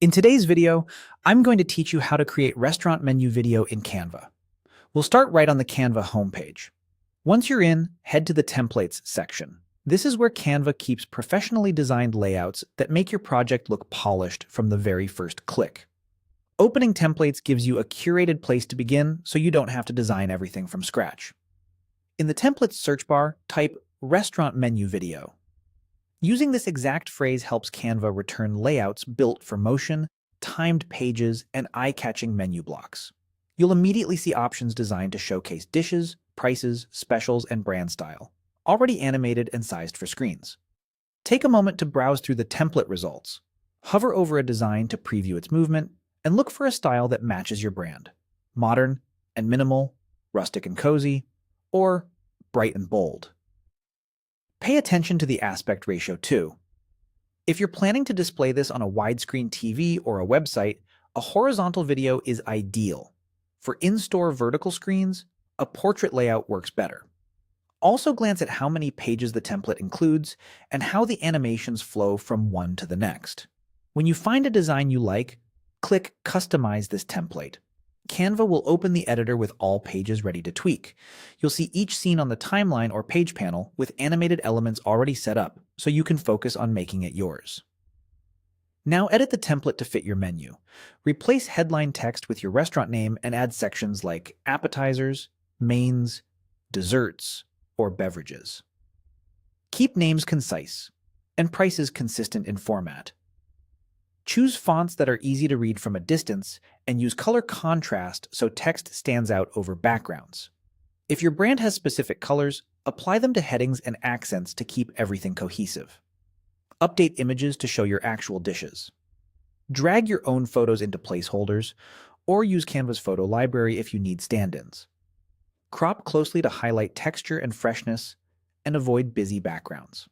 In today's video, I'm going to teach you how to create restaurant menu video in Canva. We'll start right on the Canva homepage. Once you're in, head to the Templates section. This is where Canva keeps professionally designed layouts that make your project look polished from the very first click. Opening templates gives you a curated place to begin, so you don't have to design everything from scratch. In the Templates search bar, type Restaurant Menu Video. Using this exact phrase helps Canva return layouts built for motion, timed pages, and eye-catching menu blocks. You'll immediately see options designed to showcase dishes, prices, specials, and brand style, already animated and sized for screens. Take a moment to browse through the template results. Hover over a design to preview its movement, and look for a style that matches your brand. Modern and minimal, rustic and cozy, or bright and bold. Pay attention to the aspect ratio too. If you're planning to display this on a widescreen TV or a website, a horizontal video is ideal. For in-store vertical screens, a portrait layout works better. Also glance at how many pages the template includes and how the animations flow from one to the next. When you find a design you like, click Customize this template. Canva will open the editor with all pages ready to tweak. You'll see each scene on the timeline or page panel with animated elements already set up, so you can focus on making it yours. Now edit the template to fit your menu. Replace headline text with your restaurant name and add sections like appetizers, mains, desserts, or beverages. Keep names concise and prices consistent in format. Choose fonts that are easy to read from a distance and use color contrast so text stands out over backgrounds. If your brand has specific colors, apply them to headings and accents to keep everything cohesive. Update images to show your actual dishes. Drag your own photos into placeholders, or use Canva's photo library if you need stand-ins. Crop closely to highlight texture and freshness, and avoid busy backgrounds.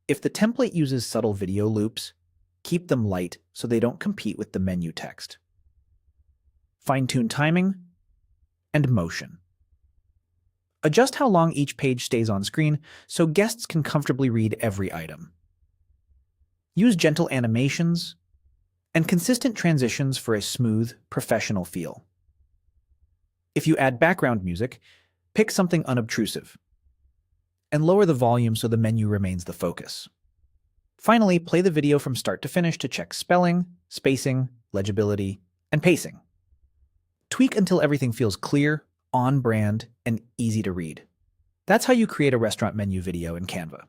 If the template uses subtle video loops, keep them light so they don't compete with the menu text. Fine-tune timing and motion. Adjust how long each page stays on screen so guests can comfortably read every item. Use gentle animations and consistent transitions for a smooth, professional feel. If you add background music, pick something unobtrusive and lower the volume so the menu remains the focus. Finally, play the video from start to finish to check spelling, spacing, legibility, and pacing. Tweak until everything feels clear, on brand, and easy to read. That's how you create a restaurant menu video in Canva.